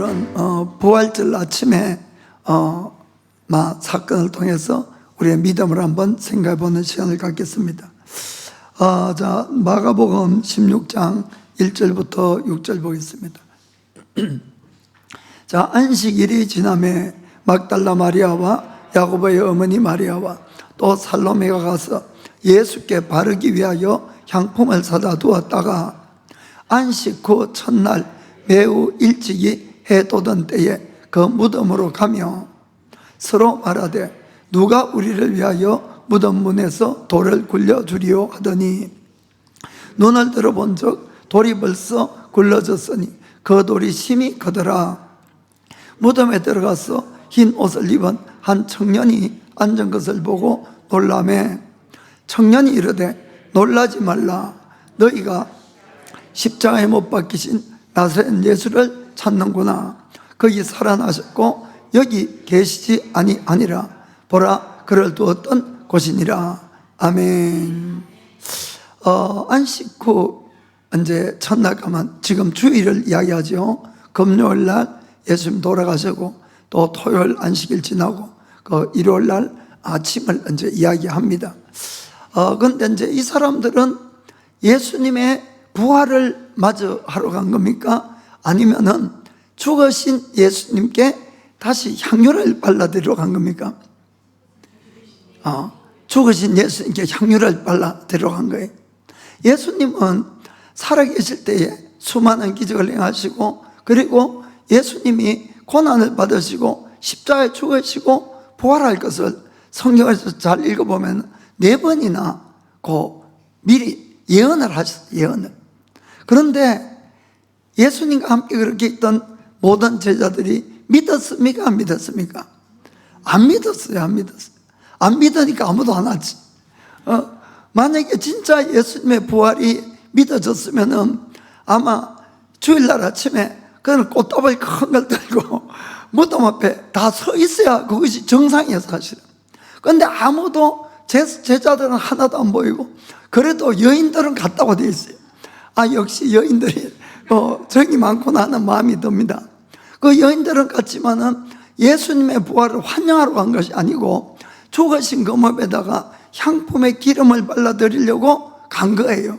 오늘은 부활절 아침에 사건을 통해서 우리의 믿음을 한번 생각해보는 시간을 갖겠습니다. 자, 마가복음 16장 1절부터 6절 보겠습니다. 자, 안식일이 지남에 막달라 마리아와 야고보의 어머니 마리아와 또 살로메가 가서 예수께 바르기 위하여 향품을 사다 두었다가 안식 후 첫날 매우 일찍이 해 돋은 때에 그 무덤으로 가며 서로 말하되 누가 우리를 위하여 무덤 문에서 돌을 굴려주리오 하더니 눈을 들어본 적 돌이 벌써 굴러졌으니 그 돌이 심히 크더라. 무덤에 들어가서 흰 옷을 입은 한 청년이 앉은 것을 보고 놀라매 청년이 이르되 놀라지 말라. 너희가 십자가에 못 박히신 나사렛 예수를 찾는구나. 거기 살아나셨고 여기 계시지 아니라 보라 그를 두었던 곳이니라. 아멘. 안식 후 이제 첫날 가면 지금 주일을 이야기하죠. 금요일 날 예수님 돌아가시고 또 토요일 안식일 지나고 그 일요일 날 아침을 이제 이야기합니다. 그런데 이제 이 사람들은 예수님의 부활을 마저 하러 간 겁니까? 아니면은 죽으신 예수님께 다시 향유를 발라드리러 간 겁니까? 죽으신 예수님께 향유를 발라드리러 간 거예요. 예수님은 살아계실 때에 수많은 기적을 행하시고 그리고 예수님이 고난을 받으시고 십자가에 죽으시고 부활할 것을 성경에서 잘 읽어보면 4번이나 미리 예언을 하셨어요. 예언을. 그런데 예수님과 함께 그렇게 있던 모든 제자들이 믿었습니까? 안 믿었습니까? 안 믿었어요. 안 믿었어요. 안 믿으니까 아무도 안 하지. 만약에 진짜 예수님의 부활이 믿어졌으면은 아마 주일날 아침에 그는 꽃다발 큰 걸 들고 무덤 앞에 다 서 있어야 그것이 정상이에요, 사실은. 그런데 아무도 제자들은 하나도 안 보이고 그래도 여인들은 갔다고 돼 있어요. 역시 여인들이 정이 많구나 하는 마음이 듭니다. 그 여인들은 갔지만은 예수님의 부활을 환영하러 간 것이 아니고 죽으신 금업에다가 향품의 기름을 발라드리려고 간 거예요.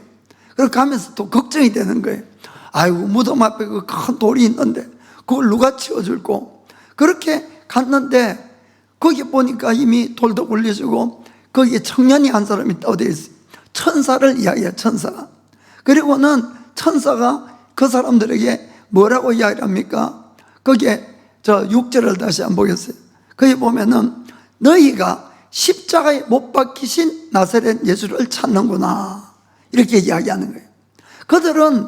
그래서 가면서 또 걱정이 되는 거예요. 아이고, 무덤 앞에 그 큰 돌이 있는데 그걸 누가 치워줄고. 그렇게 갔는데 거기 보니까 이미 돌도 굴려주고 거기에 청년이 한 사람이 있다고 되어 있어요. 천사를 이야기해요. 천사가. 그리고는 천사가 그 사람들에게 뭐라고 이야기를 합니까? 거기에 6절을 다시 한번 보겠어요. 거기 보면은 너희가 십자가에 못 박히신 나사렛 예수를 찾는구나 이렇게 이야기하는 거예요. 그들은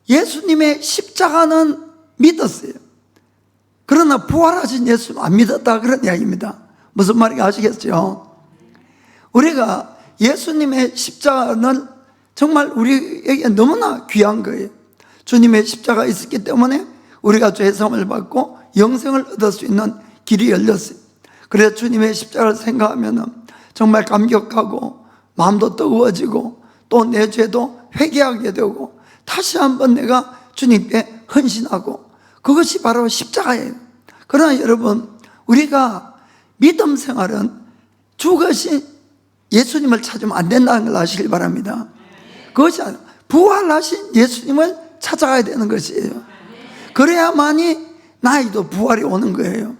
예수님의 십자가는 믿었어요. 그러나 부활하신 예수는 안 믿었다 그런 이야기입니다. 무슨 말인지 아시겠죠? 우리가 예수님의 십자가는 정말 우리에게 너무나 귀한 거예요. 주님의 십자가 있었기 때문에 우리가 죄사함을 받고 영생을 얻을 수 있는 길이 열렸어요. 그래서 주님의 십자가를 생각하면 정말 감격하고 마음도 뜨거워지고 또 내 죄도 회개하게 되고 다시 한번 내가 주님께 헌신하고 그것이 바로 십자가예요. 그러나 여러분, 우리가 믿음 생활은 죽으신 예수님을 찾으면 안 된다는 걸 아시길 바랍니다. 그것이 아니라 부활하신 예수님을 찾아가야 되는 것이에요. 그래야만이 나이도 부활이 오는 거예요.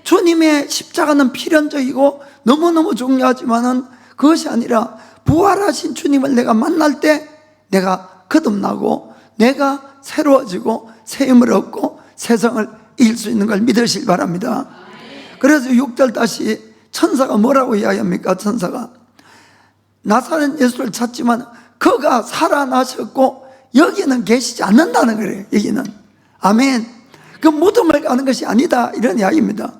주님의 십자가는 필연적이고 너무너무 중요하지만은 그것이 아니라 부활하신 주님을 내가 만날 때 내가 거듭나고 내가 새로워지고 새 힘을 얻고 세상을 이길 수 있는 걸 믿으시길 바랍니다. 그래서 6절 다시 천사가 뭐라고 이야기합니까? 천사가 나사렛 예수를 찾지만 그가 살아나셨고 여기는 계시지 않는다는 거예요. 여기는. 아멘. 그 무덤을 가는 것이 아니다 이런 이야기입니다.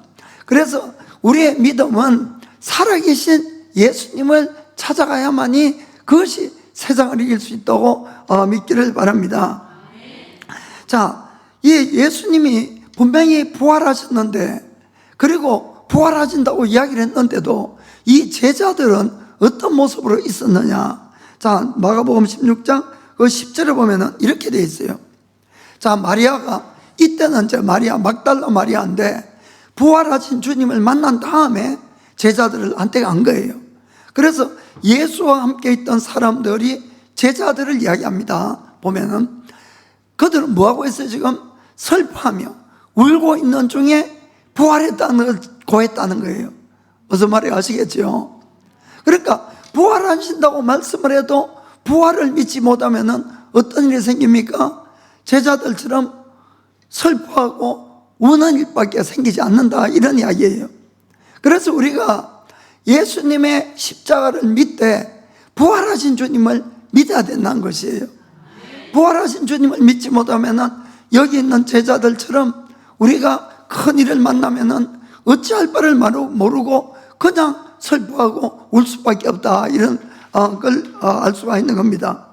그래서 우리의 믿음은 살아계신 예수님을 찾아가야만이 그것이 세상을 이길 수 있다고 믿기를 바랍니다. 자, 이 예수님이 분명히 부활하셨는데 그리고 부활하신다고 이야기를 했는데도 이 제자들은 어떤 모습으로 있었느냐? 자, 마가복음 16장 그 10절에 보면은 이렇게 되어 있어요. 자, 마리아가 이때는 이제 마리아, 막달라 마리아인데 부활하신 주님을 만난 다음에 제자들한테 간 거예요. 그래서 예수와 함께 있던 사람들이 제자들을 이야기합니다. 보면은 그들은 뭐하고 있어요? 지금 슬퍼하며 울고 있는 중에 부활했다는 걸 고했다는 거예요. 무슨 말인지 아시겠죠? 그러니까 부활하신다고 말씀을 해도 부활을 믿지 못하면 어떤 일이 생깁니까? 제자들처럼 슬퍼하고 우는 일밖에 생기지 않는다, 이런 이야기예요. 그래서 우리가 예수님의 십자가를 믿되 부활하신 주님을 믿어야 된다는 것이에요. 부활하신 주님을 믿지 못하면 여기 있는 제자들처럼 우리가 큰 일을 만나면 어찌할 바를 모르고 그냥 슬퍼하고 울 수밖에 없다, 이런 걸 알 수가 있는 겁니다.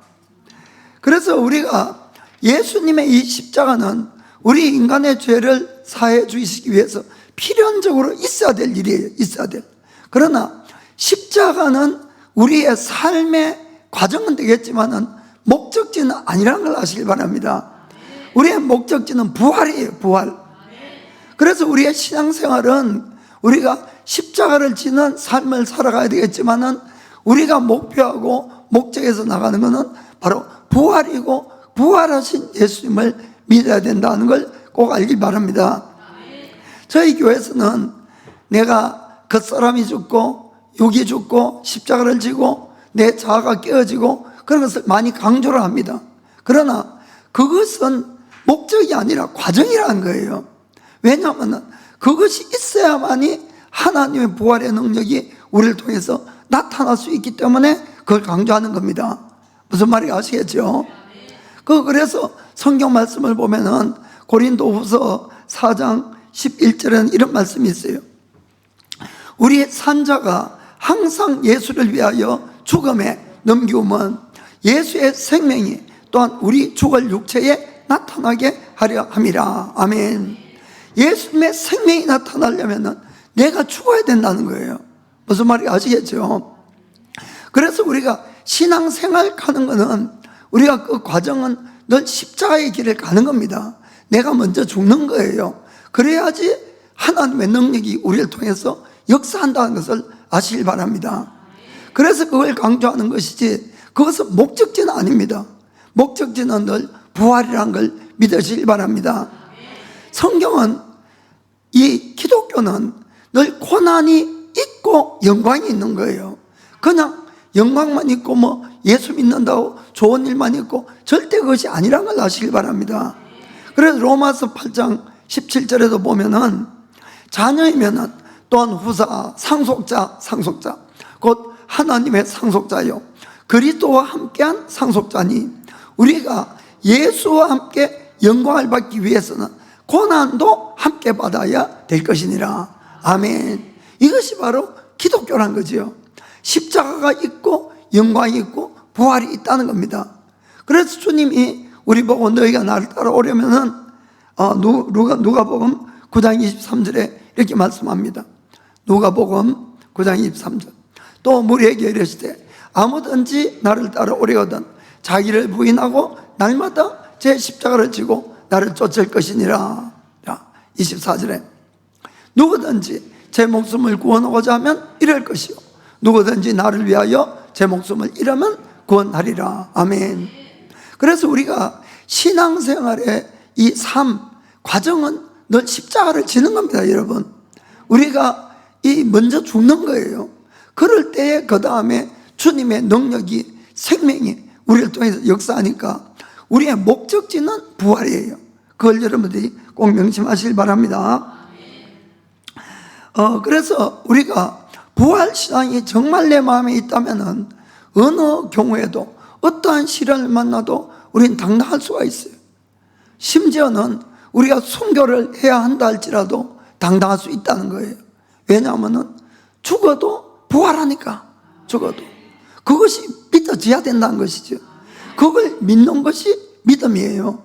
그래서 우리가 예수님의 이 십자가는 우리 인간의 죄를 사해 주시기 위해서 필연적으로 있어야 될 일이에요. 있어야 될. 그러나 십자가는 우리의 삶의 과정은 되겠지만은 목적지는 아니라는 걸 아시길 바랍니다. 우리의 목적지는 부활이에요. 부활. 그래서 우리의 신앙생활은 우리가 십자가를 지는 삶을 살아가야 되겠지만은 우리가 목표하고 목적에서 나가는 것은 바로 부활이고, 부활하신 예수님을 믿어야 된다는 걸 꼭 알길 바랍니다. 저희 교회에서는 내가 겉사람이 죽고 육이 죽고 십자가를 지고 내 자아가 깨어지고 그런 것을 많이 강조를 합니다. 그러나 그것은 목적이 아니라 과정이라는 거예요. 왜냐하면 그것이 있어야만이 하나님의 부활의 능력이 우리를 통해서 나타날 수 있기 때문에 그걸 강조하는 겁니다. 무슨 말인지 아시겠죠? 그래서 성경 말씀을 보면은 고린도후서 4장 11절에는 이런 말씀이 있어요. 우리 산자가 항상 예수를 위하여 죽음에 넘기우면 예수의 생명이 또한 우리 죽을 육체에 나타나게 하려 함이라. 아멘. 예수님의 생명이 나타나려면 내가 죽어야 된다는 거예요. 무슨 말인지 아시겠죠? 그래서 우리가 신앙생활 가는 거는 우리가 그 과정은 늘 십자가의 길을 가는 겁니다. 내가 먼저 죽는 거예요. 그래야지 하나님의 능력이 우리를 통해서 역사한다는 것을 아시길 바랍니다. 그래서 그걸 강조하는 것이지 그것은 목적지는 아닙니다. 목적지는 늘 부활이라는 걸 믿으시길 바랍니다. 성경은, 이 기독교는 늘 고난이 있고 영광이 있는 거예요. 그냥 영광만 있고 뭐 예수 믿는다고 좋은 일만 있고 절대 그것이 아니라는 걸 아시길 바랍니다. 그래서 로마서 8장 17절에도 보면은 자녀이면은 또한 후사, 상속자, 곧 하나님의 상속자요 그리스도와 함께한 상속자니 우리가 예수와 함께 영광을 받기 위해서는 고난도 함께 받아야 될 것이니라. 아멘. 이것이 바로 기독교란 거지요. 십자가가 있고 영광이 있고 부활이 있다는 겁니다. 그래서 주님이 우리 보고 너희가 나를 따라오려면은 누가복음 9장 23절에 이렇게 말씀합니다. 누가복음 9장 23절. 또 무리에게 이르시되 아무든지 나를 따라오려거든 자기를 부인하고 날마다 제 십자가를 지고 나를 쫓을 것이니라. 24절에 누구든지 제 목숨을 구원하고자 하면 이럴 것이요 누구든지 나를 위하여 제 목숨을 잃으면 구원하리라. 아멘. 그래서 우리가 신앙생활의 이 삶 과정은 늘 십자가를 지는 겁니다. 여러분, 우리가 먼저 죽는 거예요. 그럴 때에 그 다음에 주님의 능력이, 생명이 우리를 통해서 역사하니까 우리의 목적지는 부활이에요. 그걸 여러분들이 꼭 명심하시길 바랍니다. 그래서 우리가 부활신앙이 정말 내 마음에 있다면 어느 경우에도 어떠한 시련을 만나도 우리는 당당할 수가 있어요. 심지어는 우리가 순교를 해야 한다 할지라도 당당할 수 있다는 거예요. 왜냐하면 죽어도 부활하니까. 죽어도 그것이 믿어져야 된다는 것이죠. 그걸 믿는 것이 믿음이에요.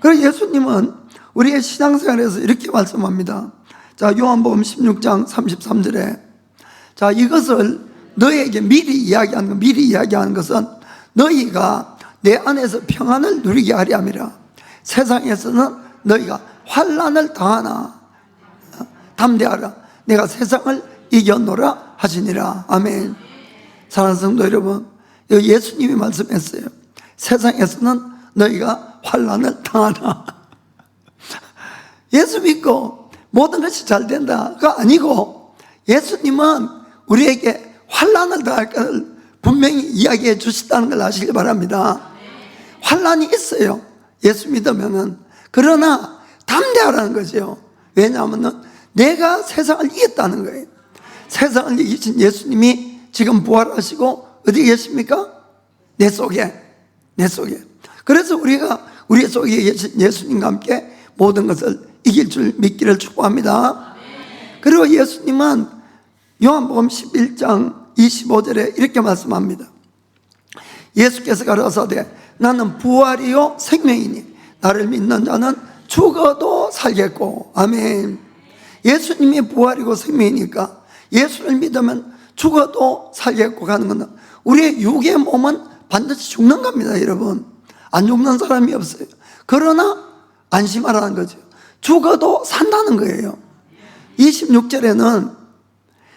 그래서 예수님은 우리의 신앙생활에서 이렇게 말씀합니다. 자, 요한복음 16장 33절에 자, 이것을 너에게 미리 이야기하는 것은 너희가 내 안에서 평안을 누리게 하려 함이라. 세상에서는 너희가 환난을 당하나 담대하라. 내가 세상을 이겼노라 하시니라. 아멘. 사랑하는 성도 여러분, 예수님이 말씀했어요. 세상에서는 너희가 환난을 당하나. 예수 믿고 모든 것이 잘 된다가 아니고, 예수님은 우리에게 환난을 당할 것을 분명히 이야기해 주시다는 걸 아시길 바랍니다. 환난이 있어요, 예수 믿으면은. 그러나 담대하라는 거죠. 왜냐하면 내가 세상을 이겼다는 거예요. 세상을 이기신 예수님이 지금 부활하시고 어디 계십니까? 내 속에. 그래서 우리가 우리 속에 계신 예수님과 함께 모든 것을 이길 줄 믿기를 축복합니다. 그리고 예수님은 요한복음 11장 25절에 이렇게 말씀합니다. 예수께서 가라사대 나는 부활이요 생명이니 나를 믿는 자는 죽어도 살겠고. 아멘. 예수님이 부활이고 생명이니까 예수를 믿으면 죽어도 살겠고 가는 것은, 우리의 육의 몸은 반드시 죽는 겁니다. 여러분, 안 죽는 사람이 없어요. 그러나 안심하라는 거죠. 죽어도 산다는 거예요. 26절에는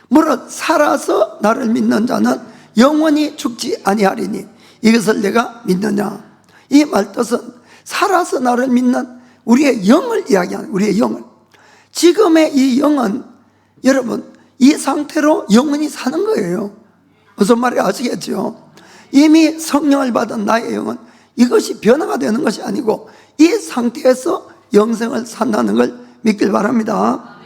무릇 살아서 나를 믿는 자는 영원히 죽지 아니하리니 이것을 내가 믿느냐. 이 말뜻은 살아서 나를 믿는 우리의 영을 이야기하는, 우리의 영을. 지금의 이 영은 여러분 이 상태로 영원히 사는 거예요. 무슨 말인지 아시겠죠? 이미 성령을 받은 나의 영은 이것이 변화가 되는 것이 아니고 이 상태에서 영생을 산다는 걸 믿길 바랍니다.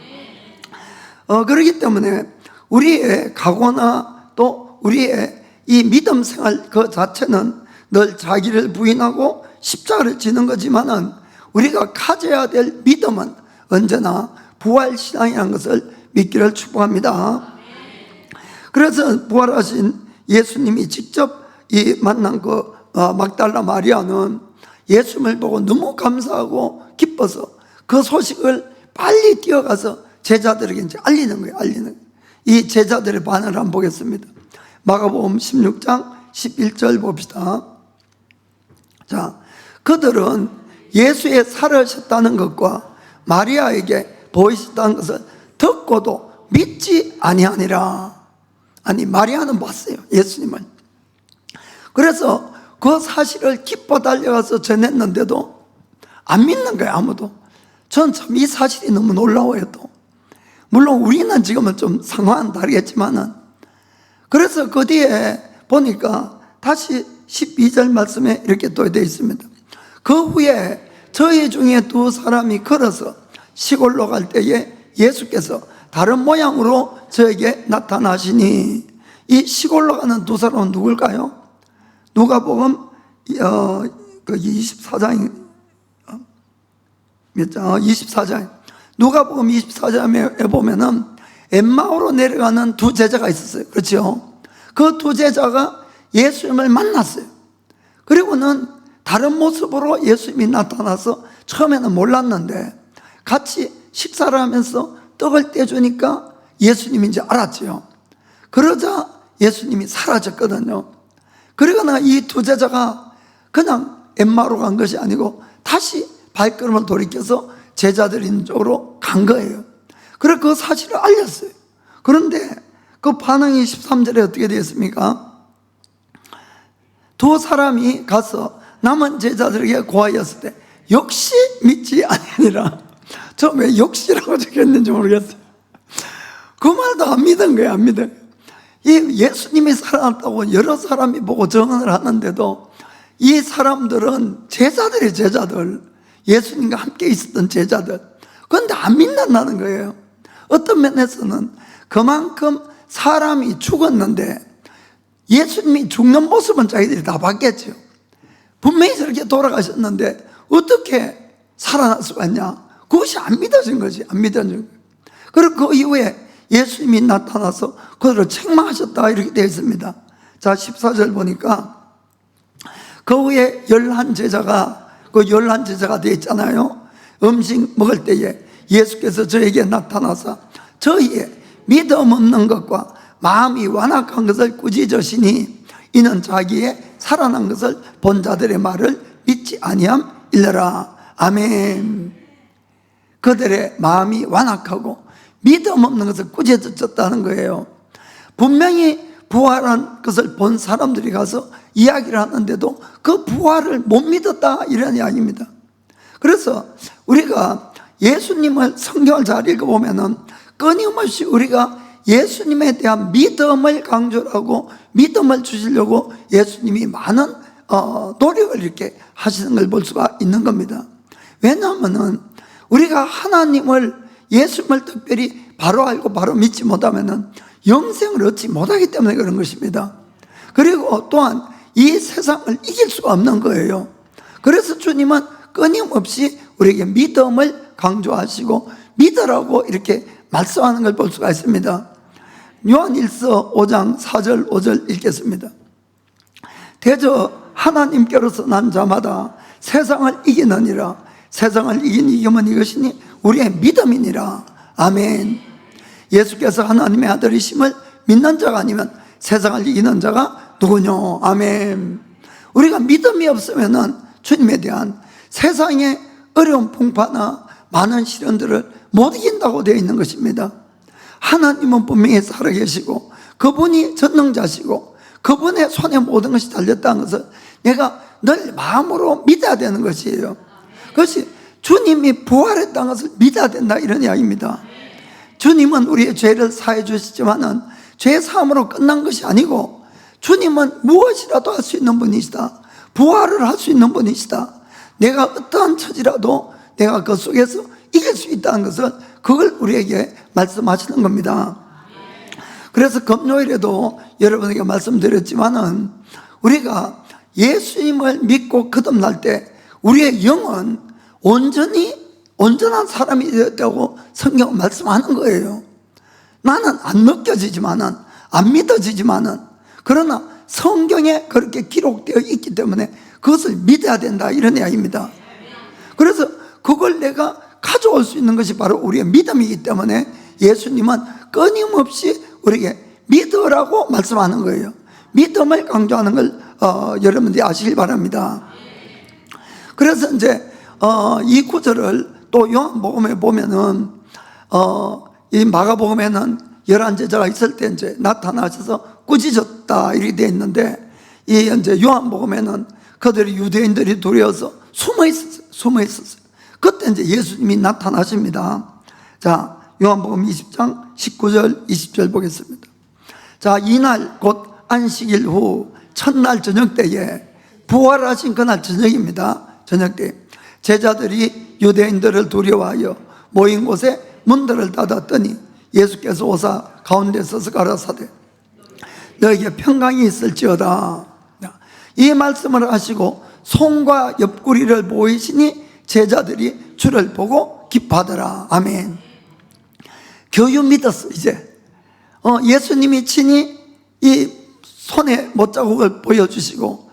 그렇기 때문에 우리의 각오나 또 우리의 이 믿음 생활 그 자체는 늘 자기를 부인하고 십자가를 지는 거지만은, 우리가 가져야 될 믿음은 언제나 부활신앙이라는 것을 믿기를 축복합니다. 그래서 부활하신 예수님이 직접 이 만난 그 막달라 마리아는 예수님을 보고 너무 감사하고 기뻐서 그 소식을 빨리 뛰어가서 제자들에게 이제 알리는 거예요. 이 제자들의 반응을 한번 보겠습니다. 마가복음 16장 11절 봅시다. 자, 그들은 예수의 살아셨다는 것과 마리아에게 보이셨다는 것을 듣고도 믿지 아니하니라. 아니, 마리아는 봤어요, 예수님을. 그래서 그 사실을 기뻐 달려가서 전했는데도 안 믿는 거예요, 아무도. 전 참 이 사실이 너무 놀라워요. 또 물론 우리는 지금은 좀 상황은 다르겠지만은. 그래서 그 뒤에 보니까 다시 12절 말씀에 이렇게 또 되어 있습니다. 그 후에 저희 중에 두 사람이 걸어서 시골로 갈 때에 예수께서 다른 모양으로 저에게 나타나시니. 이 시골로 가는 두 사람은 누굴까요? 누가복음 24장 몇 장? 24장. 누가복음 24장에 보면은 엠마오로 내려가는 두 제자가 있었어요. 그렇죠? 그 두 제자가 예수님을 만났어요. 그리고는 다른 모습으로 예수님이 나타나서 처음에는 몰랐는데 같이 식사를 하면서 떡을 떼주니까 예수님인지 알았죠. 그러자 예수님이 사라졌거든요. 그러거나 이 두 제자가 그냥 엠마오로 간 것이 아니고 다시 발걸음을 돌이켜서 제자들 있는 쪽으로 간 거예요. 그래서 그 사실을 알렸어요. 그런데 그 반응이 13절에 어떻게 되었습니까? 두 사람이 가서 남은 제자들에게 고하였을 때 역시 믿지 아니하니라. 저 왜 역시라고 적혔는지 모르겠어요. 그 말도 안 믿은 거예요, 안 믿어요. 이 예수님이 살아났다고 여러 사람이 보고 증언을 하는데도 이 사람들은 제자들이 제자들, 예수님과 함께 있었던 제자들. 그런데 안 믿는다는 거예요. 어떤 면에서는 그만큼 사람이 죽었는데 예수님이 죽는 모습은 자기들이 다 봤겠죠. 분명히 저렇게 돌아가셨는데 어떻게 살아날 수가 있냐. 그것이 안 믿어진 거지. 안 믿어진 거예요. 그리고 그 이후에 예수님이 나타나서 그들을 책망하셨다 이렇게 되어 있습니다. 자, 14절 보니까 그 후에 11제자가 그 11제자가 되어 있잖아요. 음식 먹을 때에 예수께서 저에게 나타나서 저희의 믿음 없는 것과 마음이 완악한 것을 꾸짖으시니 이는 자기의 살아난 것을 본 자들의 말을 믿지 아니함 일러라. 아멘. 그들의 마음이 완악하고 믿음 없는 것을 꾸짖었다는 거예요. 분명히 부활한 것을 본 사람들이 가서 이야기를 하는데도 그 부활을 못 믿었다, 이런 이야기입니다. 그래서 우리가 예수님을, 성경을 잘 읽어보면은 끊임없이 우리가 예수님에 대한 믿음을 강조를 하고 믿음을 주시려고 예수님이 많은 노력을 이렇게 하시는 걸 볼 수가 있는 겁니다. 왜냐하면은 우리가 하나님을, 예수님을 특별히 바로 알고 바로 믿지 못하면은 영생을 얻지 못하기 때문에 그런 것입니다. 그리고 또한 이 세상을 이길 수가 없는 거예요. 그래서 주님은 끊임없이 우리에게 믿음을 강조하시고 믿으라고 이렇게 말씀하는 걸 볼 수가 있습니다. 요한일서 5장 4절 5절 읽겠습니다. 대저 하나님께로서 난 자마다 세상을 이기느니라. 세상을 이긴 이김은 이것이니 우리의 믿음이니라. 아멘. 예수께서 하나님의 아들이심을 믿는 자가 아니면 세상을 이기는 자가 누구뇨? 아멘. 우리가 믿음이 없으면은 주님에 대한 세상의 어려운 풍파나 많은 시련들을 못 이긴다고 되어 있는 것입니다. 하나님은 분명히 살아계시고 그분이 전능자시고 그분의 손에 모든 것이 달렸다는 것을 내가 늘 마음으로 믿어야 되는 것이에요. 그것이 주님이 부활했다는 것을 믿어야 된다, 이런 이야기입니다. 주님은 우리의 죄를 사해 주시지만은 죄 사함으로 끝난 것이 아니고 주님은 무엇이라도 할 수 있는 분이시다. 부활을 할 수 있는 분이시다. 내가 어떠한 처지라도 내가 그 속에서 이길 수 있다는 것을, 그걸 우리에게 말씀하시는 겁니다. 그래서 금요일에도 여러분에게 말씀드렸지만은 우리가 예수님을 믿고 거듭날 때 우리의 영은 온전한 사람이 되었다고 성경은 말씀하는 거예요. 나는 안 느껴지지만은, 안 믿어지지만은, 그러나 성경에 그렇게 기록되어 있기 때문에 그것을 믿어야 된다, 이런 이야기입니다. 그래서 그걸 내가 가져올 수 있는 것이 바로 우리의 믿음이기 때문에 예수님은 끊임없이 우리에게 믿으라고 말씀하는 거예요. 믿음을 강조하는 걸 여러분들이 아시길 바랍니다. 그래서 이제 이 구절을 또 요한복음에 보면은 이 마가복음에는 11제자가 있을 때 이제 나타나셔서 꾸짖었다, 이렇게 되어 있는데, 이 이제 요한복음에는 그들이 유대인들이 두려워서 숨어 있었어요. 그때 이제 예수님이 나타나십니다. 자, 요한복음 20장 19절 20절 보겠습니다. 자, 이날 곧 안식일 후 첫날 저녁 때에, 부활하신 그날 저녁입니다. 저녁 때 제자들이 유대인들을 두려워하여 모인 곳에 문들을 닫았더니 예수께서 오사 가운데 서서 가라사대 너에게 평강이 있을지어다. 이 말씀을 하시고 손과 옆구리를 보이시니 제자들이 주를 보고 기뻐하더라. 아멘. 교유 믿었어. 이제 예수님이 친히 이 손에 못자국을 보여주시고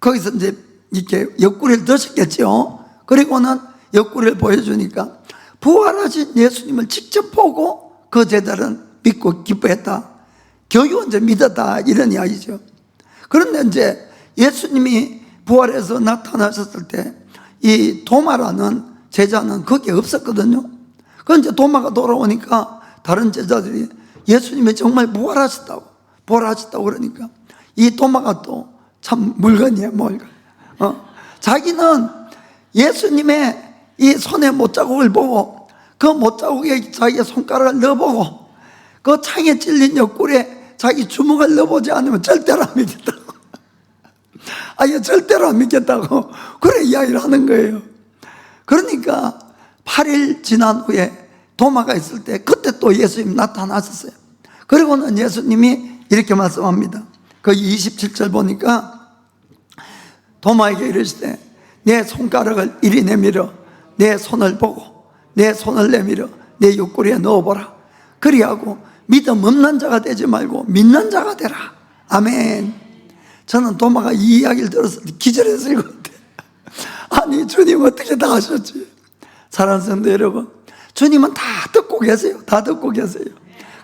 거기서 이제 이렇게 옆구리를 드셨겠죠. 그리고는 옆구리를 보여주니까 부활하신 예수님을 직접 보고 그 제자들은 믿고 기뻐했다. 교유 이제 믿었다, 이런 이야기죠. 그런데 이제 예수님이 부활해서 나타나셨을 때 이 도마라는 제자는 거기에 없었거든요. 그 이제 도마가 돌아오니까 다른 제자들이 예수님이 정말 부활하셨다고 그러니까 이 도마가 또 참 물건이에요, 물건. 자기는 예수님의 이 손에 못자국을 보고 그 못자국에 자기의 손가락을 넣어보고 그 창에 찔린 옆구리에 자기 주먹을 넣어보지 않으면 절대로 안 믿겠다고. 아예 절대로 안 믿겠다고 그래 이야기를 하는 거예요. 그러니까 8일 지난 후에 도마가 있을 때 그때 또 예수님 나타나셨어요. 그리고는 예수님이 이렇게 말씀합니다. 그 27절 보니까 도마에게 이르시되 내 손가락을 이리 내밀어 내 손을 보고 내 손을 내밀어 내 옆구리에 넣어보라. 그리하고 믿음 없는 자가 되지 말고 믿는 자가 되라. 아멘. 저는 도마가 이 이야기를 들었을 때 기절했을 것 같아요. 아니 주님 어떻게 다 하셨지? 사랑하는 성도 여러분, 주님은 다 듣고 계세요. 다 듣고 계세요.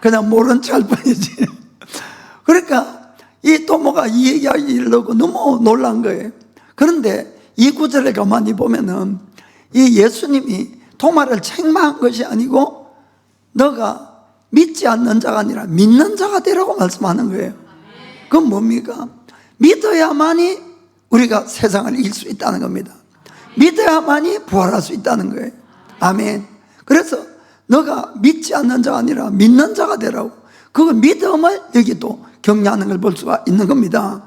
그냥 모른 척 할 뿐이지. 그러니까 이 도마가 이 이야기를 듣고 너무 놀란 거예요. 그런데 이 구절에 가만히 보면은 이 예수님이 도마를 책망한 것이 아니고 너가 믿지 않는 자가 아니라 믿는 자가 되라고 말씀하는 거예요. 그건 뭡니까? 믿어야만이 우리가 세상을 이길 수 있다는 겁니다. 믿어야만이 부활할 수 있다는 거예요. 아멘. 그래서 너가 믿지 않는 자가 아니라 믿는 자가 되라고, 그 믿음을 여기 또 격려하는 걸 볼 수가 있는 겁니다.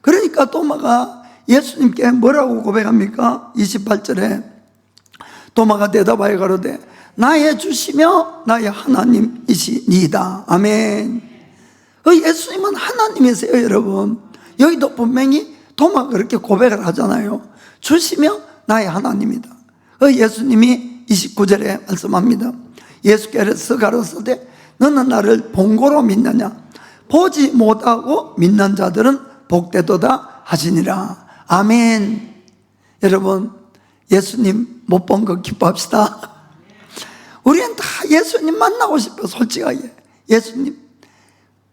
그러니까 도마가 예수님께 뭐라고 고백합니까? 28절에 도마가 대답하여 가로되 나의 주시며 나의 하나님이시니이다. 아멘. 예수님은 하나님이세요, 여러분. 여기도 분명히 도마가 그렇게 고백을 하잖아요. 주시며 나의 하나님이다. 예수님이 29절에 말씀합니다. 예수께서 가로사대 너는 나를 본고로 믿느냐? 보지 못하고 믿는 자들은 복되도다 하시니라. 아멘. 여러분, 예수님 못 본 거 기뻐합시다. 우리는 다 예수님 만나고 싶어, 솔직하게. 예수님.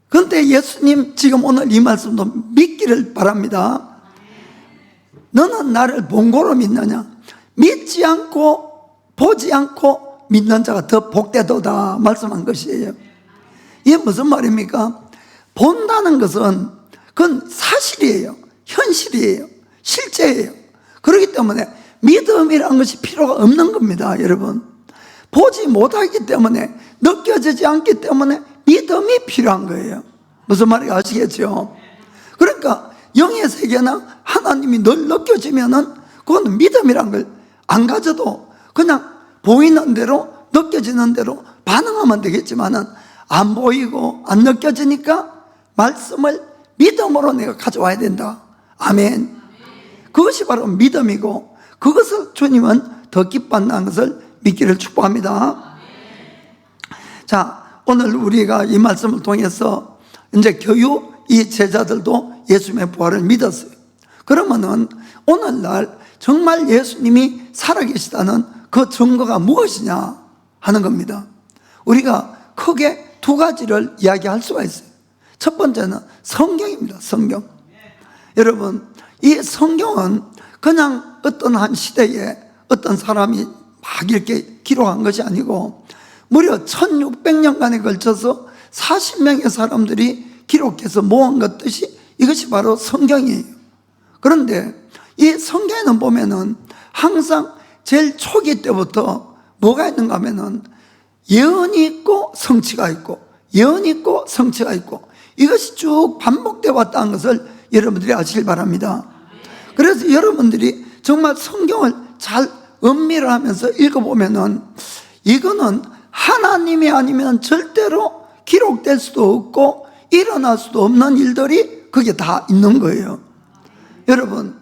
그런데 예수님 지금 오늘 이 말씀도 믿기를 바랍니다. 너는 나를 본고로 믿느냐? 믿지 않고 보지 않고 믿는 자가 더 복되도다 말씀한 것이에요. 이게 무슨 말입니까? 본다는 것은 그건 사실이에요. 현실이에요. 실제예요. 그렇기 때문에 믿음이라는 것이 필요가 없는 겁니다, 여러분. 보지 못하기 때문에, 느껴지지 않기 때문에 믿음이 필요한 거예요. 무슨 말인지 아시겠죠? 그러니까 영의 세계나 하나님이 늘 느껴지면은 그건 믿음이란 걸 안 가져도 그냥 보이는 대로 느껴지는 대로 반응하면 되겠지만은 안 보이고 안 느껴지니까 말씀을 믿음으로 내가 가져와야 된다. 아멘. 그것이 바로 믿음이고, 그것을 주님은 더 기뻐한다는 것을 믿기를 축복합니다. 자, 오늘 우리가 이 말씀을 통해서 이제 교유 이 제자들도 예수님의 부활을 믿었어요. 그러면은 오늘날 정말 예수님이 살아계시다는 그 증거가 무엇이냐 하는 겁니다. 우리가 크게 두 가지를 이야기할 수가 있어요. 첫 번째는 성경입니다. 성경. 여러분, 이 성경은 그냥 어떤 한 시대에 어떤 사람이 막 이렇게 기록한 것이 아니고 무려 1600년간에 걸쳐서 40명의 사람들이 기록해서 모은 것듯이 이것이 바로 성경이에요. 그런데 이 성경에는 보면은 항상 제일 초기 때부터 뭐가 있는가 하면은 예언이 있고 성취가 있고, 예언이 있고 성취가 있고, 이것이 쭉 반복되어 왔다는 것을 여러분들이 아시길 바랍니다. 그래서 여러분들이 정말 성경을 잘 음미를 하면서 읽어보면은 이거는 하나님이 아니면 절대로 기록될 수도 없고 일어날 수도 없는 일들이 그게 다 있는 거예요. 여러분,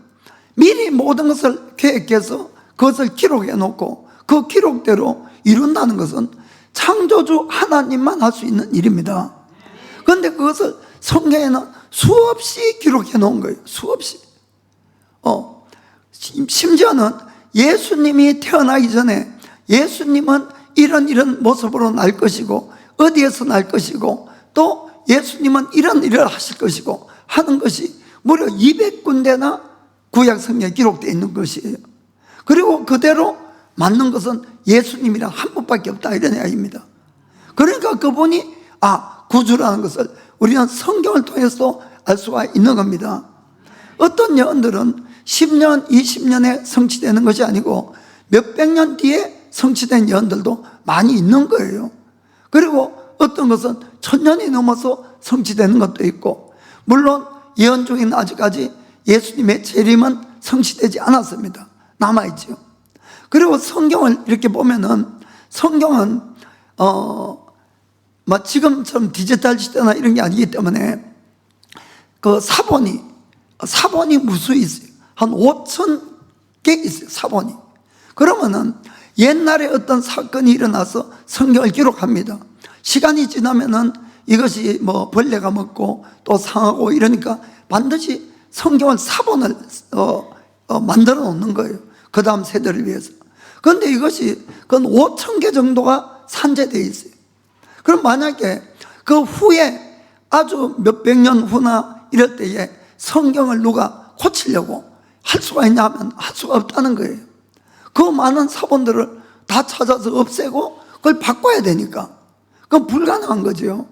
미리 모든 것을 계획해서 그것을 기록해 놓고 그 기록대로 이룬다는 것은 창조주 하나님만 할 수 있는 일입니다. 그런데 그것을 성경에는 수없이 기록해 놓은 거예요. 수없이. 심지어는 예수님이 태어나기 전에 예수님은 이런 모습으로 날 것이고 어디에서 날 것이고 또 예수님은 이런 일을 하실 것이고 하는 것이 무려 200군데나 구약 성경에 기록되어 있는 것이에요. 그리고 그대로 맞는 것은 예수님이랑 한 분밖에 없다, 이런 이야기입니다. 그러니까 그분이 구주라는 것을 우리는 성경을 통해서 알 수가 있는 겁니다. 어떤 예언들은 10년, 20년에 성취되는 것이 아니고 몇백 년 뒤에 성취된 예언들도 많이 있는 거예요. 그리고 어떤 것은 1000년이 넘어서 성취되는 것도 있고, 물론 예언 중에는 아직까지 예수님의 재림은 성취되지 않았습니다. 남아있죠. 그리고 성경을 이렇게 보면은 성경은 지금처럼 디지털 시대나 이런 게 아니기 때문에 그 사본이 무수히 있어요. 한 5,000개 있어요, 사본이. 그러면은 옛날에 어떤 사건이 일어나서 성경을 기록합니다. 시간이 지나면은 이것이 벌레가 먹고 또 상하고 이러니까 반드시 성경을 사본을 만들어 놓는 거예요. 그 다음 세대를 위해서. 그런데 이것이 그 5,000개 정도가 산재되어 있어요. 그럼 만약에 그 후에 아주 몇백 년 후나 이럴 때에 성경을 누가 고치려고 할 수가 있냐 하면 할 수가 없다는 거예요. 그 많은 사본들을 다 찾아서 없애고 그걸 바꿔야 되니까 그건 불가능한 거죠.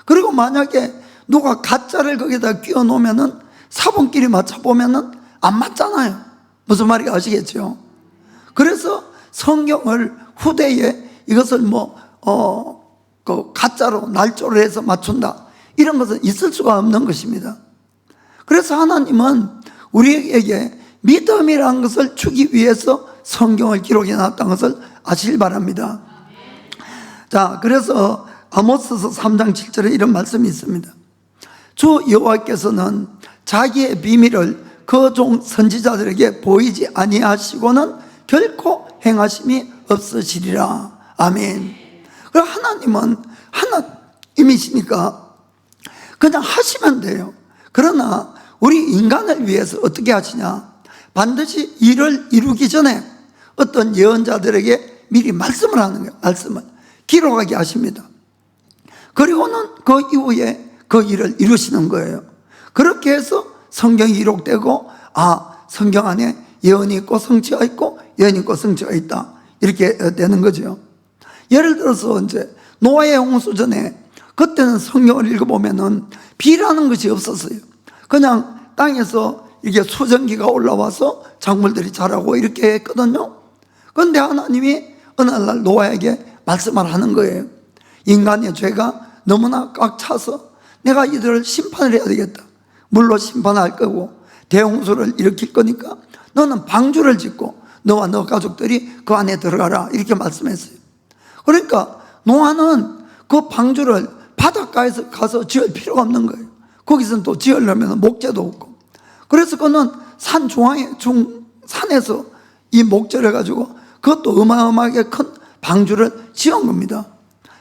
그리고 만약에 누가 가짜를 거기다 끼워 놓으면은 사본끼리 맞춰보면은 안 맞잖아요. 무슨 말인지 아시겠죠? 그래서 성경을 후대에 이것을 그 가짜로 날조를 해서 맞춘다, 이런 것은 있을 수가 없는 것입니다. 그래서 하나님은 우리에게 믿음이라는 것을 주기 위해서 성경을 기록해 놨다는 것을 아시길 바랍니다. 자, 그래서 아모스서 3장 7절에 이런 말씀이 있습니다. 주 여호와께서는 자기의 비밀을 그 종 선지자들에게 보이지 아니하시고는 결코 행하심이 없으시리라. 아멘. 그럼 하나님은 하나님이시니까 그냥 하시면 돼요. 그러나 우리 인간을 위해서 어떻게 하시냐? 반드시 일을 이루기 전에 어떤 예언자들에게 미리 말씀을 하는 거예요. 말씀을 기록하게 하십니다. 그리고는 그 이후에 그 일을 이루시는 거예요. 그렇게 해서 성경이 기록되고, 성경 안에 예언이 있고 성취가 있고 예언이 있고 성취가 있다, 이렇게 되는 거죠. 예를 들어서 이제 노아의 홍수 전에, 그때는 성경을 읽어보면은 비라는 것이 없었어요. 그냥 땅에서 이게 수증기가 올라와서 작물들이 자라고 이렇게 했거든요. 그런데 하나님이 어느 날 노아에게 말씀을 하는 거예요. 인간의 죄가 너무나 꽉 차서 내가 이들을 심판을 해야 되겠다. 물로 심판할 거고 대홍수를 일으킬 거니까 너는 방주를 짓고 너와 너 가족들이 그 안에 들어가라, 이렇게 말씀했어요. 그러니까 노아는 그 방주를 바닷가에서 가서 지을 필요가 없는 거예요. 거기서는 또 지으려면 목재도 없고. 그래서 그는 산 산에서 이 목재를 가지고 그것도 어마어마하게 큰 방주를 지은 겁니다.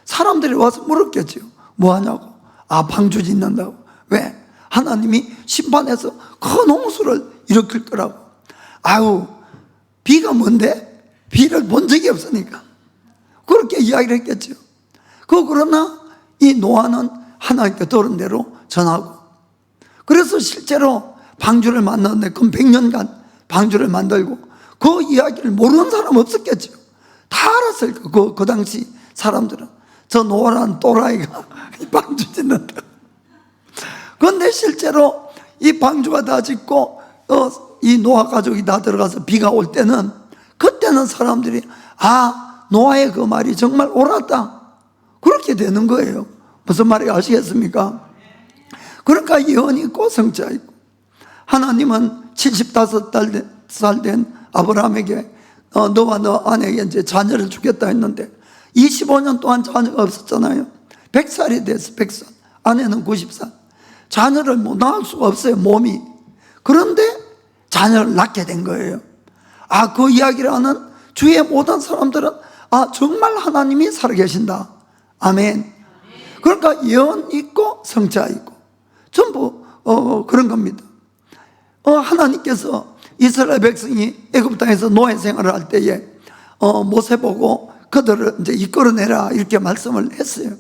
사람들이 와서 물었겠죠. 뭐 하냐고. 방주 짓는다고. 왜? 하나님이 심판해서 큰 홍수를 일으킬 거라고. 비가 뭔데? 비를 본 적이 없으니까 그렇게 이야기를 했겠죠. 그러나 이 노아는 하나님께 들은 대로 전하고, 그래서 실제로 방주를 만드는데 그 100년간 방주를 만들고, 그 이야기를 모르는 사람 없었겠죠. 다 알았을 거예요. 그 당시 사람들은 저 노아라는 또라이가 이 방주 짓는다. 그런데 실제로 이 방주가 다 짓고 이 노아 가족이 다 들어가서 비가 올 때는, 그때는 사람들이 노아의 그 말이 정말 옳았다, 그렇게 되는 거예요. 무슨 말인지 아시겠습니까? 그러니까 예언이 있고 성취가 있고. 하나님은 75살 된 아브라함에게 너와 너 아내에게 이제 자녀를 주겠다 했는데 25년 동안 자녀가 없었잖아요. 100살이 됐어. 100살. 아내는 90살. 자녀를 낳을 수가 없어요, 몸이. 그런데 자녀를 낳게 된 거예요. 그 이야기를 하는 주위의 모든 사람들은 정말 하나님이 살아계신다. 아멘. 그러니까 예언 있고 성취가 있고 전부 그런 겁니다. 하나님께서 이스라엘 백성이 애굽 땅에서 노예 생활을 할 때에 모세 보고 그들을 이제 이끌어내라, 이렇게 말씀을 했어요.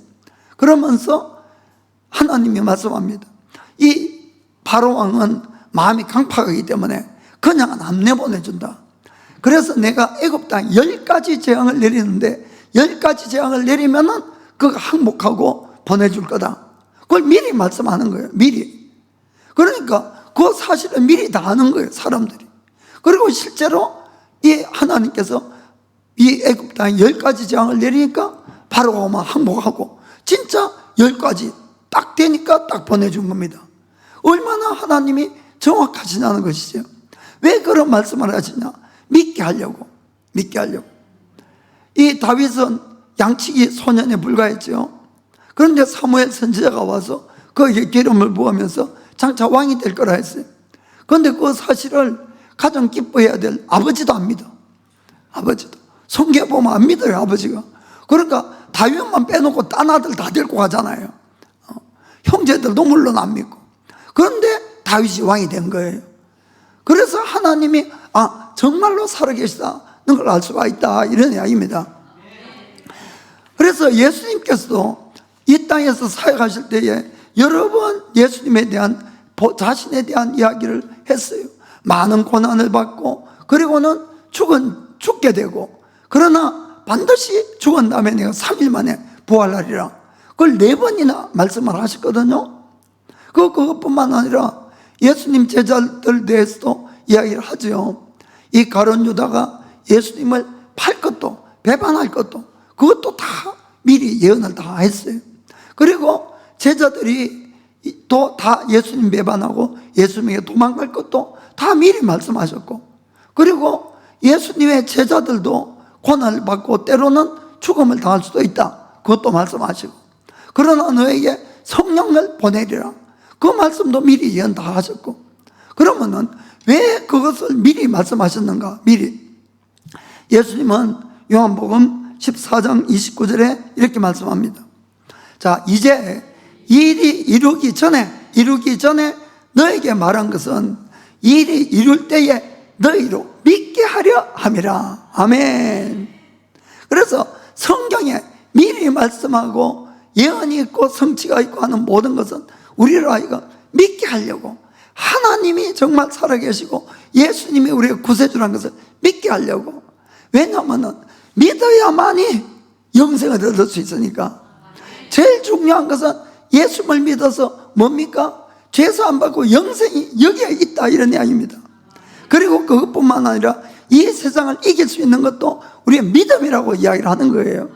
그러면서 하나님이 말씀합니다. 이 바로 왕은 마음이 강팍하기 때문에 그냥 안 내보내준다. 그래서 내가 애굽 땅에 10가지 재앙을 내리는데 10가지 재앙을 내리면은 그거 항복하고 보내줄 거다. 그걸 미리 말씀하는 거예요. 미리. 그러니까 그 사실을 미리 다 아는 거예요, 사람들이. 그리고 실제로 이 하나님께서 이 애굽 땅에 10가지 재앙을 내리니까 바로가 오면 항복하고 진짜 10가지 딱 되니까 딱 보내준 겁니다. 얼마나 하나님이 정확하시냐는 것이죠. 왜 그런 말씀을 하시냐? 믿게 하려고. 이 다윗은 양치기 소년에 불과했죠. 그런데 사무엘 선지자가 와서 그에게 기름을 부으면서 장차 왕이 될 거라 했어요. 그런데 그 사실을 가장 기뻐해야 될 아버지도 안 믿어. 아버지도. 성경에 보면 안 믿어요, 아버지가. 그러니까 다윗만 빼놓고 딴 아들 다 데리고 가잖아요. 형제들도 물론 안 믿고. 그런데 다윗이 왕이 된 거예요. 그래서 하나님이 정말로 살아계시다는 걸 알 수가 있다, 이런 이야기입니다. 그래서 예수님께서도 이 땅에서 사역하실 때에 여러 번 예수님에 대한, 자신에 대한 이야기를 했어요. 많은 고난을 받고, 그리고는 죽게 되고, 그러나 반드시 죽은 다음에 내가 3일 만에 부활하리라. 그걸 4번이나 말씀을 하셨거든요. 그것뿐만 아니라 예수님 제자들 대해서도 이야기를 하죠. 이 가룟 유다가 예수님을 팔 것도 배반할 것도 그것도 다 미리 예언을 다 했어요. 그리고 제자들이 또 다 예수님 배반하고 예수님에게 도망갈 것도 다 미리 말씀하셨고, 그리고 예수님의 제자들도 고난을 받고 때로는 죽음을 당할 수도 있다, 그것도 말씀하시고, 그러나 너에게 성령을 보내리라, 그 말씀도 미리 예언 다 하셨고, 그러면은 왜 그것을 미리 말씀하셨는가? 미리 예수님은 요한복음 14장 29절에 이렇게 말씀합니다. 자, 이제 일이 이루기 전에 너에게 말한 것은 일이 이룰 때에 너희로 믿게 하려 함이라. 아멘. 그래서 성경에 미리 말씀하고 예언이 있고 성취가 있고 하는 모든 것은 우리를 하여금 믿게 하려고, 하나님이 정말 살아계시고 예수님이 우리의 구세주라는 것을 믿게 하려고. 왜냐하면 믿어야만이 영생을 얻을 수 있으니까. 제일 중요한 것은 예수님을 믿어서 뭡니까? 죄사함 받고 영생이 여기에 있다, 이런 이야기입니다. 그리고 그것뿐만 아니라 이 세상을 이길 수 있는 것도 우리의 믿음이라고 이야기를 하는 거예요.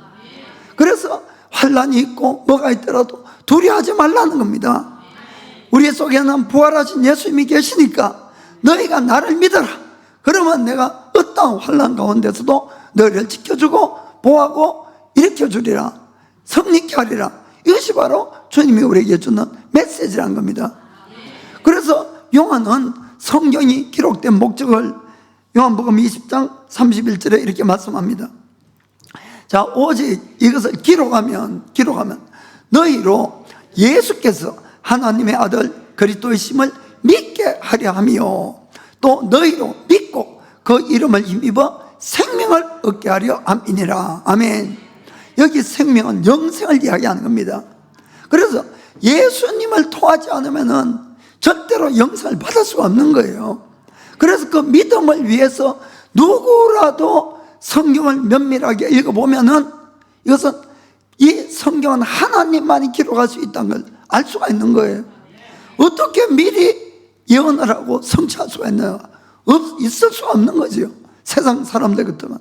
그래서 환난이 있고 뭐가 있더라도 두려워하지 말라는 겁니다. 우리 속에는 부활하신 예수님이 계시니까 너희가 나를 믿어라. 그러면 내가 어떠한 환난 가운데서도 너희를 지켜주고 보호하고 일으켜주리라, 성립케 하리라. 이것이 바로 주님이 우리에게 주는 메시지라는 겁니다. 그래서 요한은 성경이 기록된 목적을 요한복음 20장 31절에 이렇게 말씀합니다. 자, 오직 이것을 기록하면 너희로 예수께서 하나님의 아들 그리스도이심을 믿게 하려 하며, 또 너희로 믿고 그 이름을 힘입어 생명을 얻게 하려 함이니라. 아멘. 여기 생명은 영생을 이야기하는 겁니다. 그래서 예수님을 통하지 않으면 절대로 영생을 받을 수가 없는 거예요. 그래서 그 믿음을 위해서 누구라도 성경을 면밀하게 읽어보면은 이것은 이 성경은 하나님만이 기록할 수 있다는 걸 알 수가 있는 거예요. 어떻게 미리 예언을 하고 성취할 수가 있나요? 있을 수가 없는 거죠, 세상 사람들 같으면.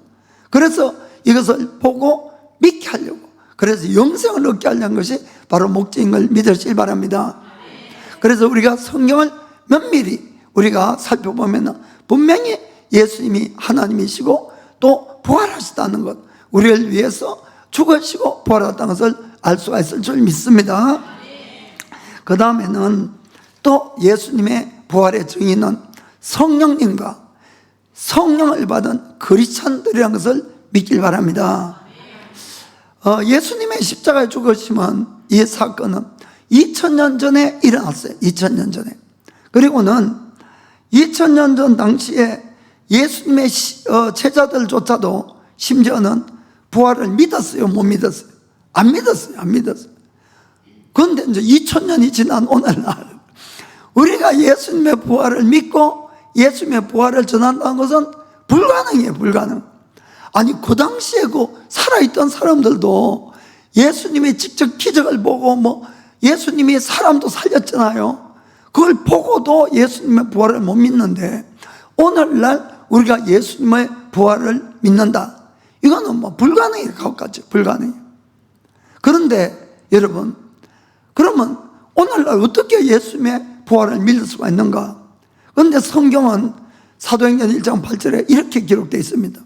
그래서 이것을 보고 믿게 하려고, 그래서 영생을 얻게 하려는 것이 바로 목적인 걸 믿으시길 바랍니다. 그래서 우리가 성경을 면밀히 우리가 살펴보면 분명히 예수님이 하나님이시고 또 부활하셨다는 것, 우리를 위해서 죽으시고 부활하셨다는 것을 알 수가 있을 줄 믿습니다. 그 다음에는 또 예수님의 부활의 증인은 성령님과 성령을 받은 그리스도인들이라는 것을 믿길 바랍니다. 예수님의 십자가에 죽으시면 이 사건은 2000년 전에 일어났어요. 2000년 전에. 그리고는 2000년 전 당시에 예수님의 제자들조차도 심지어는 부활을 믿었어요, 못 믿었어요? 안 믿었어요. 그런데 이제 2000년이 지난 오늘날 우리가 예수님의 부활을 믿고 예수님의 부활을 전한다는 것은 불가능해요, 불가능. 아니, 그 당시에 그 살아있던 사람들도 예수님이 직접 기적을 보고 예수님이 사람도 살렸잖아요. 그걸 보고도 예수님의 부활을 못 믿는데 오늘날 우리가 예수님의 부활을 믿는다, 이거는 불가능에 가깝죠. 불가능해요. 그런데 여러분, 그러면 오늘날 어떻게 예수님의 부활을 믿을 수가 있는가? 그런데 성경은 사도행전 1장 8절에 이렇게 기록되어 있습니다.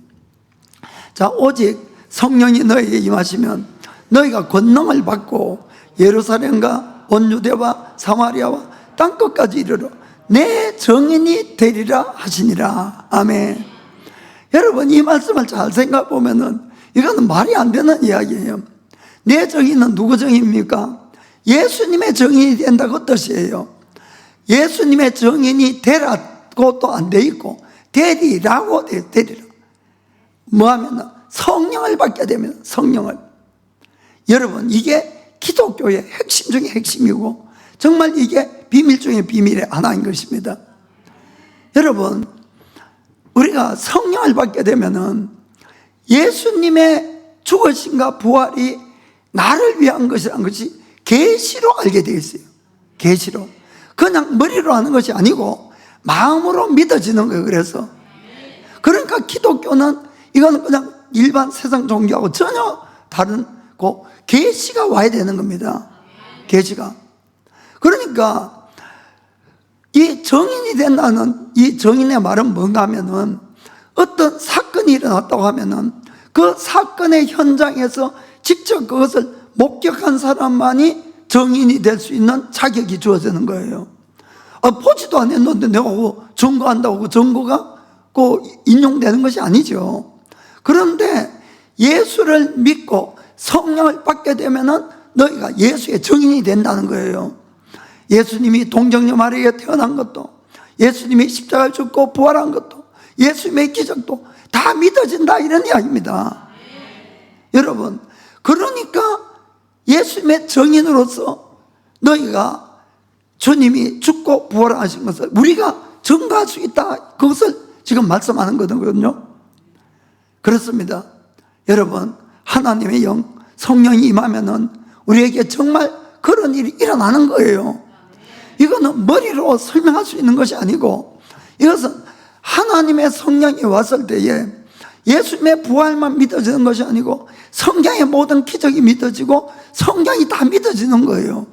자, 오직 성령이 너희에게 임하시면 너희가 권능을 받고 예루살렘과 온 유대와 사마리아와 땅끝까지 이르러 내 증인이 되리라 하시니라. 아멘. 여러분, 이 말씀을 잘 생각해 보면은 이거는 말이 안 되는 이야기예요. 내 증인은 누구 증인입니까? 예수님의 증인이 된다고 그 뜻이에요. 예수님의 증인이 되라고 또 안 돼 있고 되리라고 돼. 되리라. 뭐하면 성령을 받게 되면, 성령을. 여러분, 이게 기독교의 핵심 중에 핵심이고 정말 이게 비밀 중에 비밀의 하나인 것입니다. 여러분, 우리가 성령을 받게 되면은 예수님의 죽으심과 부활이 나를 위한 것이라는 것이 계시로 알게 되어 있어요. 계시로. 그냥 머리로 하는 것이 아니고 마음으로 믿어지는 거예요. 그래서 그러니까 기독교는 이거는 그냥 일반 세상 종교하고 전혀 다른 계시가 와야 되는 겁니다. 계시가. 그러니까 이 정인이 된다는 이 정인의 말은 뭔가 하면은 어떤 사건이 일어났다고 하면은 그 사건의 현장에서 직접 그것을 목격한 사람만이 정인이 될 수 있는 자격이 주어지는 거예요. 보지도 않았는데 내가 증거한다고 그 증거가 인용되는 것이 아니죠. 그런데 예수를 믿고 성령을 받게 되면은 너희가 예수의 증인이 된다는 거예요. 예수님이 동정녀 마리아에 태어난 것도, 예수님이 십자가를 죽고 부활한 것도, 예수님의 기적도 다 믿어진다, 이런 이야기입니다. 여러분, 그러니까 예수님의 증인으로서 너희가 주님이 죽고 부활하신 것을 우리가 증거할 수 있다, 그것을 지금 말씀하는 거거든요. 그렇습니다. 여러분, 하나님의 영, 성령이 임하면은 우리에게 정말 그런 일이 일어나는 거예요. 이거는 머리로 설명할 수 있는 것이 아니고, 이것은 하나님의 성령이 왔을 때에 예수님의 부활만 믿어지는 것이 아니고 성경의 모든 기적이 믿어지고 성경이 다 믿어지는 거예요.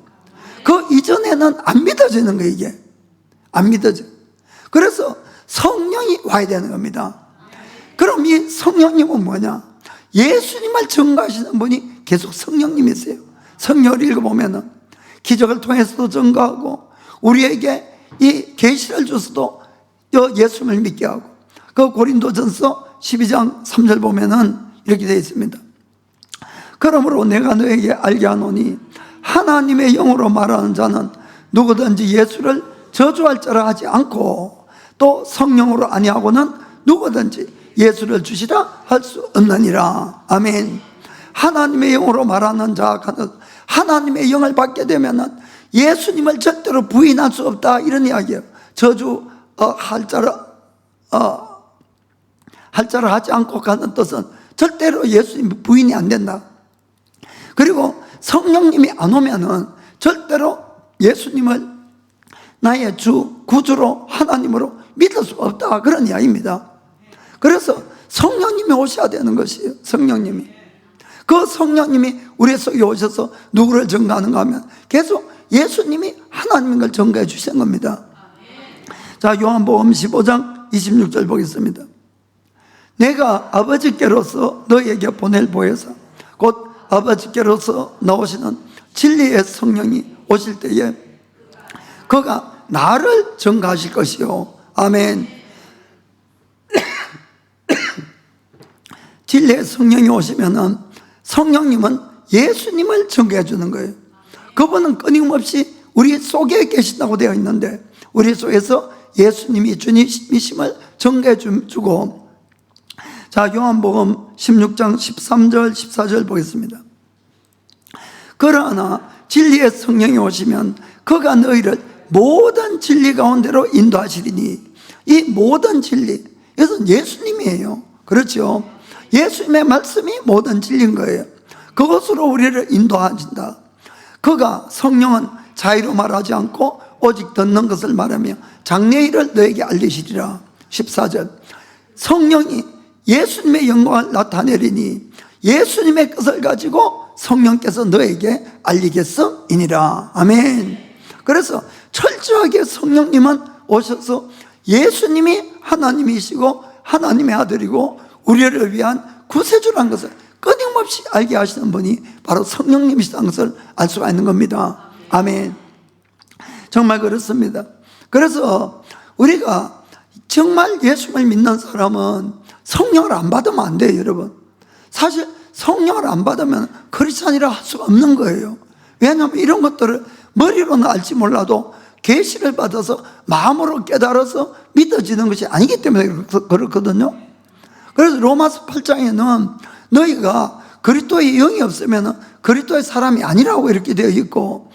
그 이전에는 안 믿어지는 거예요. 이게 안 믿어져. 그래서 성령이 와야 되는 겁니다. 그럼 이 성령님은 뭐냐? 예수님을 증거하시는 분이 계속 성령님이세요. 성경을 읽어보면은 기적을 통해서도 증거하고 우리에게 이 계시를 주서도 예수님을 믿게 하고, 그 고린도전서 12장 3절 보면은 이렇게 되어 있습니다. 그러므로 내가 너에게 알게 하노니 하나님의 영으로 말하는 자는 누구든지 예수를 저주할 자라 하지 않고 또 성령으로 아니하고는 누구든지 예수를 주시라 할 수 없느니라. 아멘. 하나님의 영으로 말하는 자가 하나님의 영을 받게 되면은 예수님을 절대로 부인할 수 없다, 이런 이야기예요. 할 자를 하지 않고 가는 뜻은 절대로 예수님 부인이 안 된다. 그리고 성령님이 안 오면은 절대로 예수님을 나의 주, 구주로, 하나님으로 믿을 수 없다, 그런 이야기입니다. 그래서 성령님이 오셔야 되는 것이에요. 성령님이. 그 성령님이 우리 속에 오셔서 누구를 증거하는가 하면 계속 예수님이 하나님인 걸 증거해 주시는 겁니다. 자, 요한복음 15장 26절 보겠습니다. 내가 아버지께로서 너희에게 보낼 보혜사, 곧 아버지께로서 나오시는 진리의 성령이 오실 때에 그가 나를 증거하실 것이요. 아멘. 진리의 성령이 오시면은 성령님은 예수님을 증거해 주는 거예요. 그분은 끊임없이 우리 속에 계신다고 되어 있는데 우리 속에서 예수님이 주님이심을 증거해 주고, 자, 요한복음 16장 13절 14절 보겠습니다. 그러나 진리의 성령이 오시면 그가 너희를 모든 진리 가운데로 인도하시리니, 이 모든 진리, 이것은 예수님이에요. 그렇죠? 예수님의 말씀이 모든 진리인 거예요. 그것으로 우리를 인도하신다. 그가, 성령은 자의로 말하지 않고 오직 듣는 것을 말하며 장래일을 너에게 알리시리라. 14절. 성령이 예수님의 영광을 나타내리니 예수님의 뜻을 가지고 성령께서 너에게 알리겠음이니라. 아멘. 그래서 철저하게 성령님은 오셔서 예수님이 하나님이시고 하나님의 아들이고 우리를 위한 구세주라는 것을 끊임없이 알게 하시는 분이 바로 성령님이시다는 것을 알 수가 있는 겁니다. 아멘. 정말 그렇습니다. 그래서 우리가 정말 예수를 믿는 사람은 성령을 안 받으면 안 돼요, 여러분. 사실 성령을 안 받으면 크리스찬이라 할 수가 없는 거예요. 왜냐하면 이런 것들을 머리로는 알지 몰라도 계시를 받아서 마음으로 깨달아서 믿어지는 것이 아니기 때문에 그렇거든요. 그래서 로마서 8장에는 너희가 그리스도의 영이 없으면 그리스도의 사람이 아니라고 이렇게 되어 있고,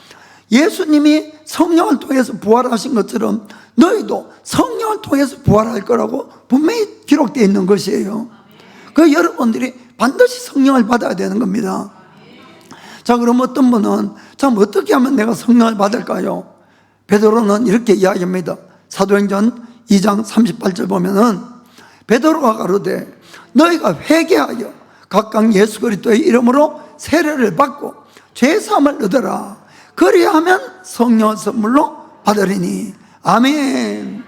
예수님이 성령을 통해서 부활하신 것처럼 너희도 성령을 통해서 부활할 거라고 분명히 기록되어 있는 것이에요. 그 여러분들이 반드시 성령을 받아야 되는 겁니다. 자, 그럼 어떤 분은 참 어떻게 하면 내가 성령을 받을까요? 베드로는 이렇게 이야기합니다. 사도행전 2장 38절 보면은 베드로가 가로되 너희가 회개하여 각각 예수 그리스도의 이름으로 세례를 받고 죄 사함을 얻으라. 그리하면 성령 선물로 받으리니. 아멘.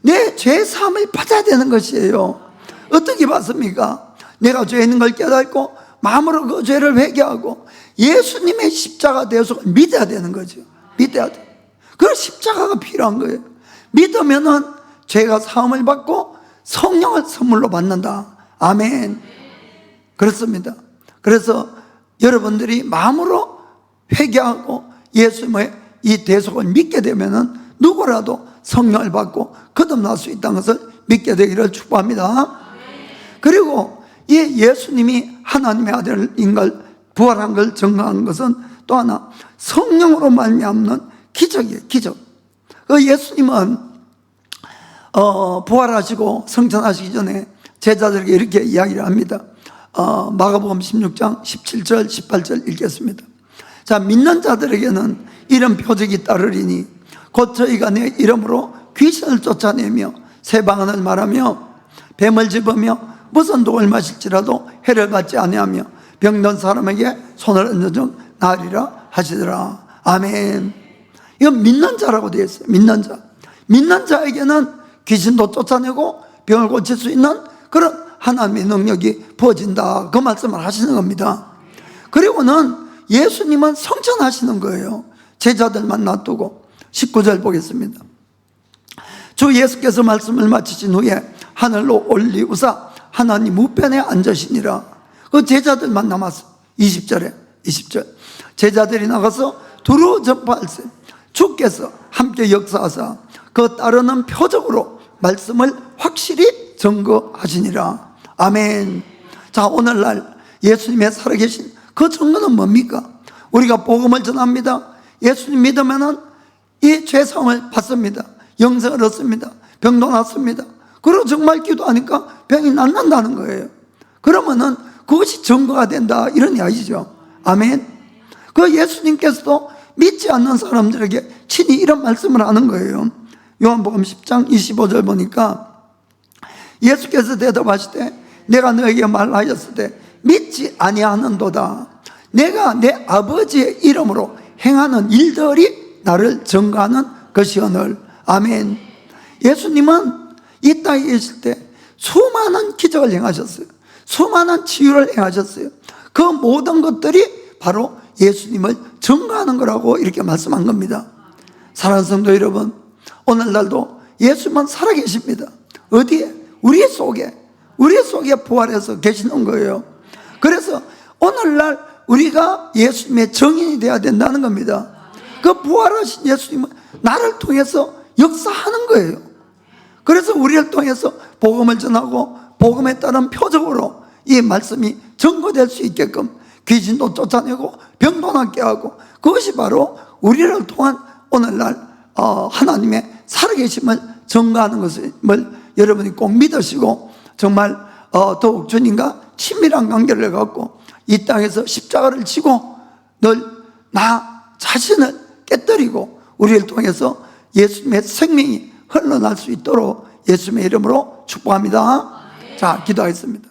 내 죄 사함을 받아야 되는 것이에요. 어떻게 받습니까? 내가 죄 있는 걸 깨닫고 마음으로 그 죄를 회개하고 예수님의 십자가 대속을 믿어야 되는 거죠. 믿어야 돼. 그 십자가가 필요한 거예요. 믿으면은 죄가 사함을 받고 성령을 선물로 받는다. 아멘. 그렇습니다. 그래서 여러분들이 마음으로 회개하고 예수님의 이 대속을 믿게 되면은 누구라도 성령을 받고 거듭날 수 있다는 것을 믿게 되기를 축복합니다. 그리고 이 예수님이 하나님의 아들인 걸, 부활한 걸 증거한 것은 또 하나 성령으로 말미암는 기적이에요. 기적. 그 예수님은 부활하시고 성천하시기 전에 제자들에게 이렇게 이야기를 합니다. 마가복음 16장 17절 18절 읽겠습니다. 자, 믿는 자들에게는 이런 표적이 따르리니 곧 저희가 내 이름으로 귀신을 쫓아내며 새 방언을 말하며 뱀을 집으며 무슨 독을 마실지라도 해를 받지 아니하며 병든 사람에게 손을 얹어준 나으리라 하시더라. 아멘. 이건 믿는 자라고 되어 있어요. 믿는 자. 믿는 자에게는 귀신도 쫓아내고 병을 고칠 수 있는 그런 하나님의 능력이 부어진다. 그 말씀을 하시는 겁니다. 그리고는 예수님은 성천하시는 거예요. 제자들만 놔두고. 19절 보겠습니다. 주 예수께서 말씀을 마치신 후에 하늘로 올리우사 하나님 우편에 앉으시니라. 그 제자들만 남았어. 20절에 20절 제자들이 나가서 두루 전파할세 주께서 함께 역사하사 그 따르는 표적으로 말씀을 확실히 증거하시니라. 아멘. 자, 오늘날 예수님의 살아계신 그 증거는 뭡니까? 우리가 복음을 전합니다. 예수님 믿으면은 이 죄사함을 받습니다. 영생을 얻습니다. 병도 낫습니다. 그리고 정말 기도하니까 병이 낫는다는 거예요. 그러면은 그것이 증거가 된다, 이런 이야기죠. 아멘. 그 예수님께서도 믿지 않는 사람들에게 친히 이런 말씀을 하는 거예요. 요한복음 10장 25절 보니까 예수께서 대답하시되 내가 너에게 말하였을 때 믿지 아니하는도다. 내가 내 아버지의 이름으로 행하는 일들이 나를 증거하는 것이오늘. 아멘. 예수님은 이 땅에 계실 때 수많은 기적을 행하셨어요. 수많은 치유를 행하셨어요. 그 모든 것들이 바로 예수님을 증거하는 거라고 이렇게 말씀한 겁니다. 사랑하는 성도 여러분, 오늘날도 예수님은 살아계십니다. 어디에? 우리 속에 부활해서 계시는 거예요. 그래서 오늘날 우리가 예수님의 증인이 되어야 된다는 겁니다. 그 부활하신 예수님은 나를 통해서 역사하는 거예요. 그래서 우리를 통해서 복음을 전하고 복음에 따른 표적으로 이 말씀이 증거될 수 있게끔 귀신도 쫓아내고 병도 낫게 하고, 그것이 바로 우리를 통한 오늘날 하나님의 살아계심을 증거하는 것을 여러분이 꼭 믿으시고 정말 더욱 주님과 친밀한 관계를 갖고 이 땅에서 십자가를 지고 늘 나 자신을 깨뜨리고 우리를 통해서 예수님의 생명이 흘러날 수 있도록 예수님의 이름으로 축복합니다. 자, 기도하겠습니다.